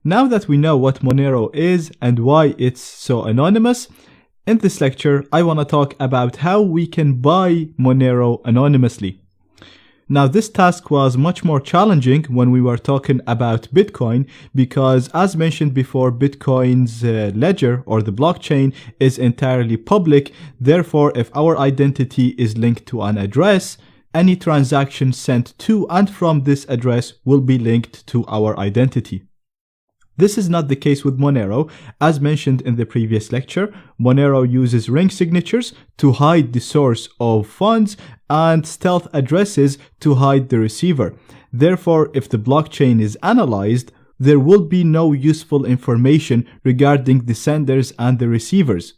Now that we know what Monero is and why it's so anonymous, in this lecture I want to talk about how we can buy Monero anonymously. Now this task was much more challenging when we were talking about Bitcoin because, as mentioned before, Bitcoin's ledger or the blockchain is entirely public. Therefore, if our identity is linked to an address, any transaction sent to and from this address will be linked to our identity. This is not the case with Monero. As mentioned in the previous lecture, Monero uses ring signatures to hide the source of funds and stealth addresses to hide the receiver. Therefore, if the blockchain is analyzed, there will be no useful information regarding the senders and the receivers.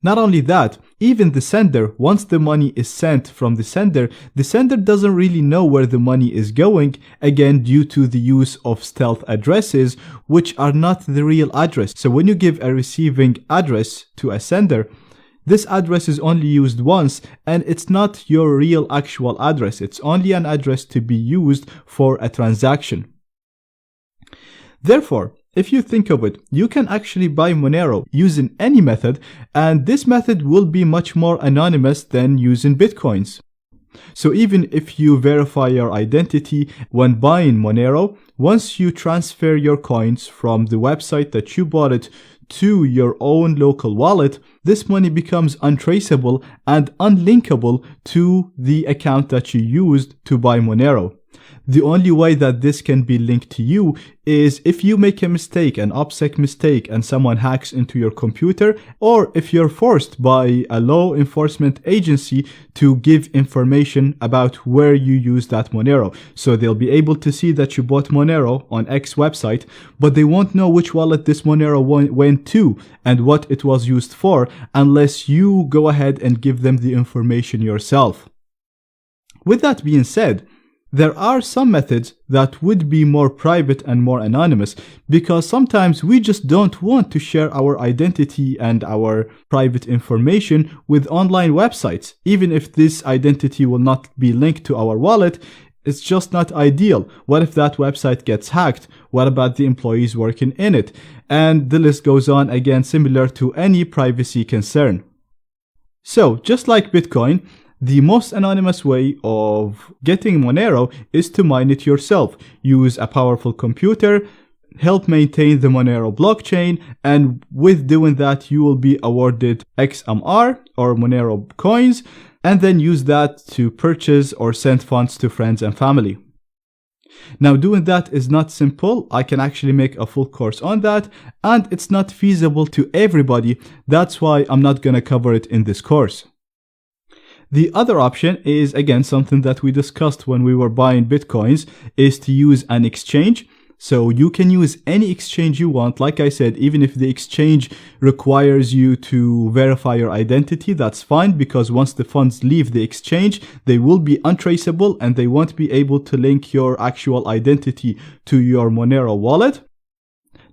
Not only that, even the sender, once the money is sent from the sender doesn't really know where the money is going, again due to the use of stealth addresses, which are not the real address. So when you give a receiving address to a sender, this address is only used once and it's not your real actual address. It's only an address to be used for a transaction. Therefore, if you think of it, you can actually buy Monero using any method, and this method will be much more anonymous than using Bitcoins. So even if you verify your identity when buying Monero, once you transfer your coins from the website that you bought it to your own local wallet, this money becomes untraceable and unlinkable to the account that you used to buy Monero. The only way that this can be linked to you is if you make a mistake, an OPSEC mistake, and someone hacks into your computer, or if you're forced by a law enforcement agency to give information about where you use that Monero. So they'll be able to see that you bought Monero on X website, but they won't know which wallet this Monero went to and what it was used for unless you go ahead and give them the information yourself. With that being said, there are some methods that would be more private and more anonymous because sometimes we just don't want to share our identity and our private information with online websites. Even if this identity will not be linked to our wallet, it's just not ideal. What if that website gets hacked? What about the employees working in it? And the list goes on, again, similar to any privacy concern. So, just like Bitcoin, the most anonymous way of getting Monero is to mine it yourself. Use a powerful computer, help maintain the Monero blockchain, and with doing that you will be awarded XMR or Monero coins, and then use that to purchase or send funds to friends and family. Now doing that is not simple. I can actually make a full course on that, and it's not feasible to everybody. That's why I'm not gonna cover it in this course. The other option is, again, something that we discussed when we were buying Bitcoins, is to use an exchange. So you can use any exchange you want. Like I said, even if the exchange requires you to verify your identity, that's fine, because once the funds leave the exchange, they will be untraceable and they won't be able to link your actual identity to your Monero wallet.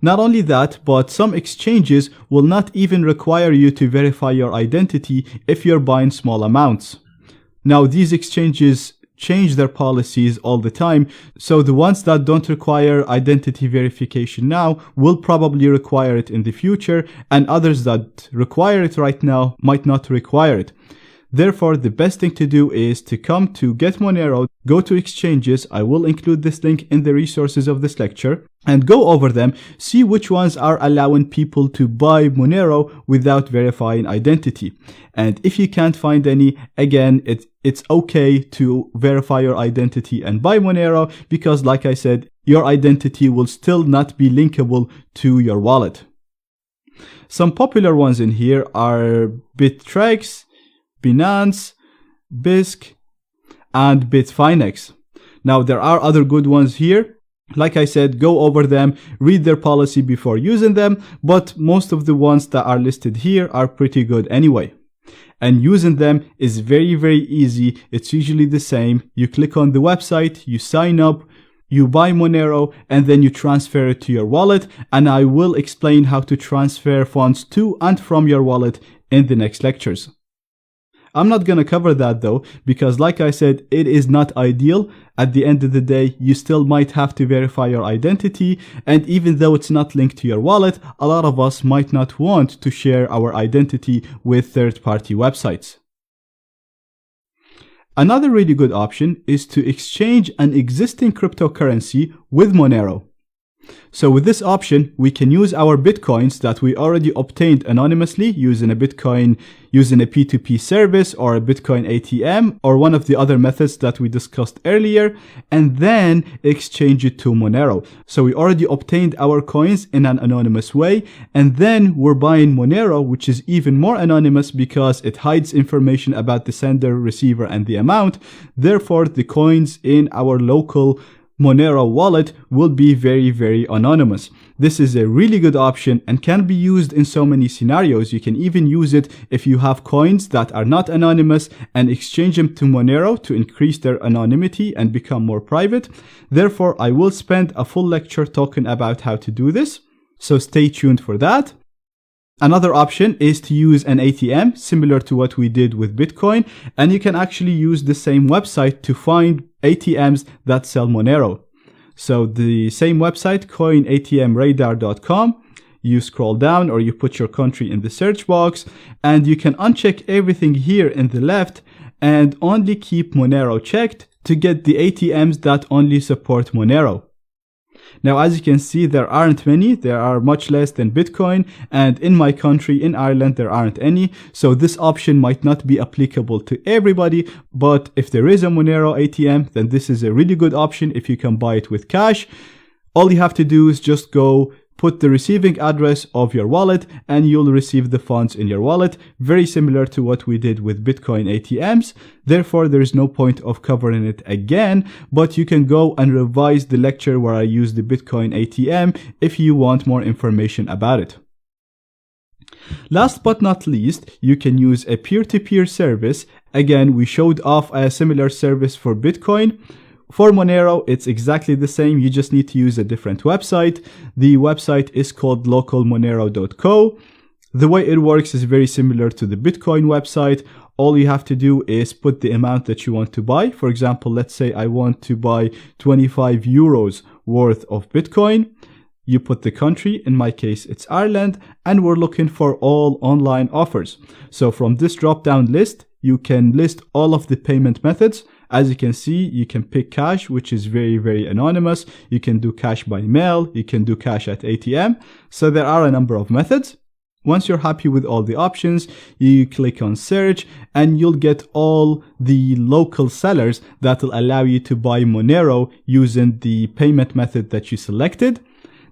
Not only that, but some exchanges will not even require you to verify your identity if you're buying small amounts. Now, these exchanges change their policies all the time, so the ones that don't require identity verification now will probably require it in the future, and others that require it right now might not require it. Therefore, the best thing to do is to come to Get Monero, go to exchanges. I will include this link in the resources of this lecture, and go over them, see which ones are allowing people to buy Monero without verifying identity. And if you can't find any, again, it's okay to verify your identity and buy Monero, because like I said, your identity will still not be linkable to your wallet. Some popular ones in here are Bittrex, Binance, BISC, and Bitfinex. Now, there are other good ones here. Like I said, go over them, read their policy before using them, but most of the ones that are listed here are pretty good anyway. And using them is very, very easy. It's usually the same. You click on the website, you sign up, you buy Monero, and then you transfer it to your wallet. And I will explain how to transfer funds to and from your wallet in the next lectures. I'm not going to cover that though, because like I said, it is not ideal. At the end of the day, you still might have to verify your identity, and even though it's not linked to your wallet, a lot of us might not want to share our identity with third-party websites. Another really good option is to exchange an existing cryptocurrency with Monero. So with this option, we can use our Bitcoins that we already obtained anonymously using a P2P service or a Bitcoin ATM or one of the other methods that we discussed earlier, and then exchange it to Monero. So we already obtained our coins in an anonymous way, and then we're buying Monero, which is even more anonymous because it hides information about the sender, receiver, and the amount. Therefore, the coins in our local Monero wallet will be very, very anonymous. This is a really good option and can be used in so many scenarios. You can even use it if you have coins that are not anonymous and exchange them to Monero to increase their anonymity and become more private. Therefore, I will spend a full lecture talking about how to do this, so stay tuned for that. Another option is to use an ATM, similar to what we did with Bitcoin, and you can actually use the same website to find ATMs that sell Monero. So the same website, coinatmradar.com, you scroll down or you put your country in the search box, and you can uncheck everything here in the left and only keep Monero checked to get the ATMs that only support Monero. Now, as you can see, there aren't many. There are much less than Bitcoin, and in my country, in Ireland, there aren't any. So this option might not be applicable to everybody, but if there is a Monero ATM, then this is a really good option if you can buy it with cash. All you have to do is just go put the receiving address of your wallet and you'll receive the funds in your wallet, very similar to what we did with Bitcoin ATMs. Therefore, there is no point of covering it again, but you can go and revise the lecture where I use the Bitcoin ATM if you want more information about it. Last but not least, you can use a peer-to-peer service. Again, we showed off a similar service for Bitcoin. For Monero, it's exactly the same. You just need to use a different website. The website is called localmonero.co. The way it works is very similar to the Bitcoin website. All you have to do is put the amount that you want to buy. For example, let's say I want to buy 25 euros worth of Bitcoin. You put the country, in my case it's Ireland, and we're looking for all online offers. So from this drop-down list, you can list all of the payment methods. As you can see, you can pick cash, which is very, very anonymous. You can do cash by mail. You can do cash at ATM. So there are a number of methods. Once you're happy with all the options, you click on search and you'll get all the local sellers that will allow you to buy Monero using the payment method that you selected.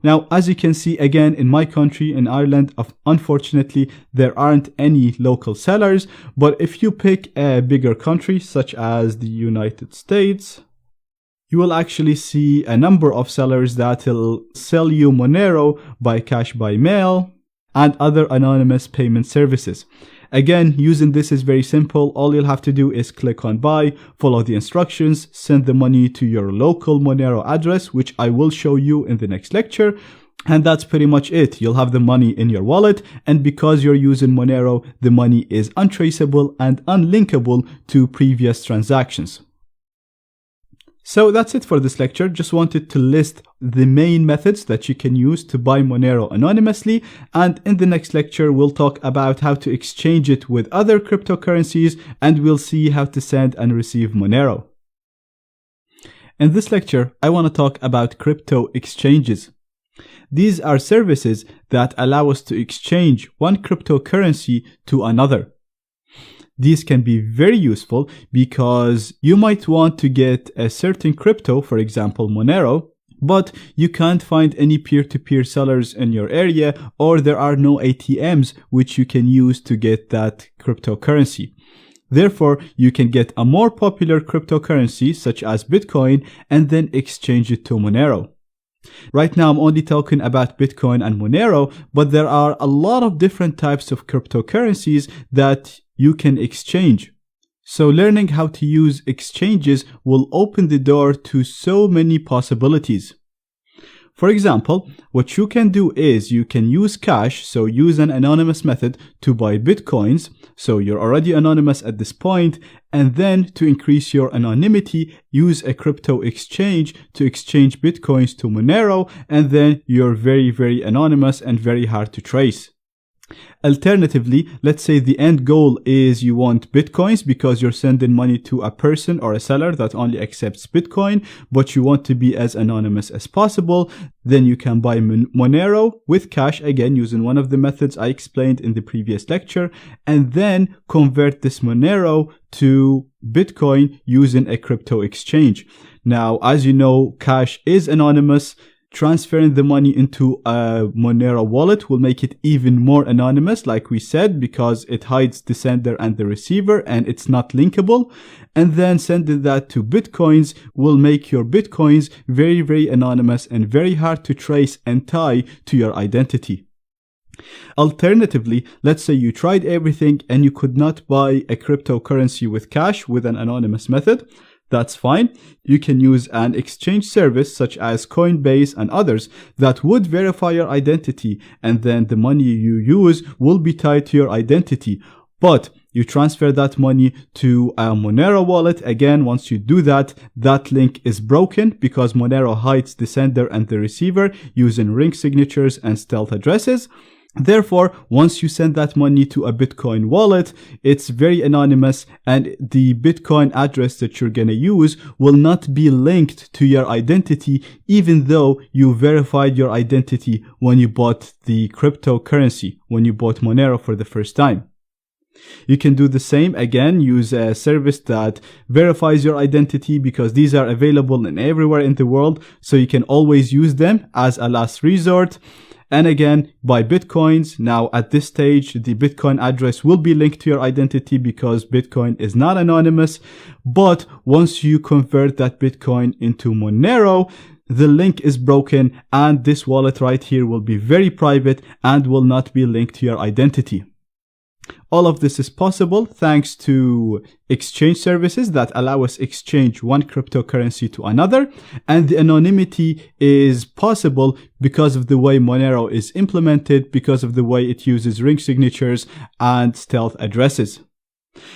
Now, as you can see, again, in my country, in Ireland, unfortunately, there aren't any local sellers. But if you pick a bigger country, such as the United States, you will actually see a number of sellers that will sell you Monero by cash by mail and other anonymous payment services. Again, using this is very simple. All you'll have to do is click on buy, follow the instructions, send the money to your local Monero address, which I will show you in the next lecture. And that's pretty much it. You'll have the money in your wallet. And because you're using Monero, the money is untraceable and unlinkable to previous transactions. So that's it for this lecture. Just wanted to list the main methods that you can use to buy Monero anonymously. And in the next lecture, we'll talk about how to exchange it with other cryptocurrencies, and we'll see how to send and receive Monero. In this lecture, I want to talk about crypto exchanges. These are services that allow us to exchange one cryptocurrency to another. These can be very useful because you might want to get a certain crypto, for example, Monero, but you can't find any peer-to-peer sellers in your area, or there are no ATMs which you can use to get that cryptocurrency. Therefore, you can get a more popular cryptocurrency such as Bitcoin and then exchange it to Monero. Right now, I'm only talking about Bitcoin and Monero, but there are a lot of different types of cryptocurrencies that you can exchange. So learning how to use exchanges will open the door to so many possibilities. For example, what you can do is you can use cash, so use an anonymous method to buy bitcoins. So you're already anonymous at this point, and then to increase your anonymity, use a crypto exchange to exchange bitcoins to Monero, and then you're very, very anonymous and very hard to trace. Alternatively, let's say the end goal is you want bitcoins because you're sending money to a person or a seller that only accepts bitcoin, but you want to be as anonymous as possible. Then you can buy Monero with cash, again using one of the methods I explained in the previous lecture, and then convert this Monero to bitcoin using a crypto exchange. Now, as you know, cash is anonymous. Transferring the money into a Monero wallet will make it even more anonymous, like we said, because it hides the sender and the receiver and it's not linkable. And then sending that to bitcoins will make your bitcoins very, very anonymous and very hard to trace and tie to your identity. Alternatively, let's say you tried everything and you could not buy a cryptocurrency with cash with an anonymous method. That's fine. You can use an exchange service such as Coinbase and others that would verify your identity, and then the money you use will be tied to your identity. But you transfer that money to a Monero wallet. Again, once you do that, that link is broken because Monero hides the sender and the receiver using ring signatures and stealth addresses. Therefore, once you send that money to a Bitcoin wallet, it's very anonymous, and the Bitcoin address that you're going to use will not be linked to your identity, even though you verified your identity when you bought the cryptocurrency, when you bought Monero for the first time. You can do the same, again, use a service that verifies your identity because these are available in everywhere in the world, so you can always use them as a last resort. And again, buy bitcoins. Now at this stage, the Bitcoin address will be linked to your identity because Bitcoin is not anonymous. But once you convert that Bitcoin into Monero, the link is broken and this wallet right here will be very private and will not be linked to your identity. All of this is possible thanks to exchange services that allow us exchange one cryptocurrency to another, and the anonymity is possible because of the way Monero is implemented, because of the way it uses ring signatures and stealth addresses.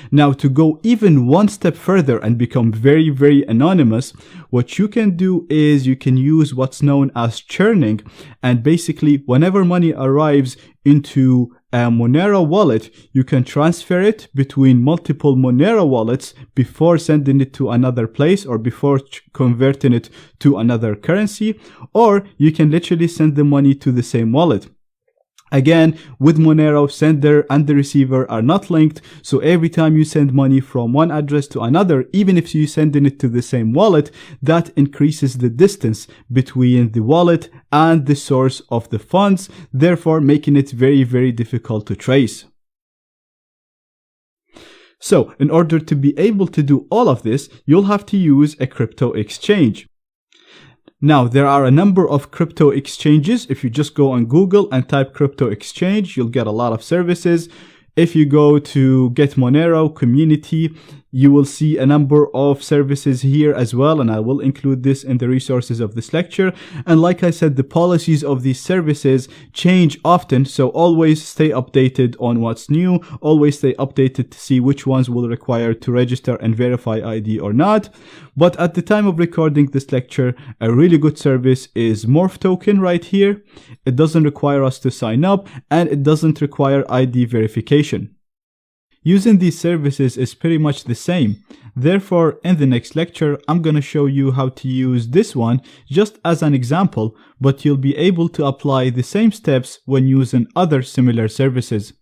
Now, to go even one step further and become very, very anonymous, what you can do is you can use what's known as churning, and basically whenever money arrives into a Monero wallet, you can transfer it between multiple Monero wallets before sending it to another place or before converting it to another currency, or you can literally send the money to the same wallet. Again, with Monero, sender and the receiver are not linked, so every time you send money from one address to another, even if you're sending it to the same wallet, that increases the distance between the wallet and the source of the funds, therefore making it very, very difficult to trace. So, in order to be able to do all of this, you'll have to use a crypto exchange. Now, there are a number of crypto exchanges. If you just go on Google and type crypto exchange, you'll get a lot of services. If you go to Get Monero Community, you will see a number of services here as well, and I will include this in the resources of this lecture. And like I said, the policies of these services change often, so always stay updated on what's new, always stay updated to see which ones will require to register and verify ID or not. But at the time of recording this lecture, a really good service is Morph Token right here. It doesn't require us to sign up, and it doesn't require ID verification. Using these services is pretty much the same. Therefore, in the next lecture, I'm going to show you how to use this one just as an example, but you'll be able to apply the same steps when using other similar services.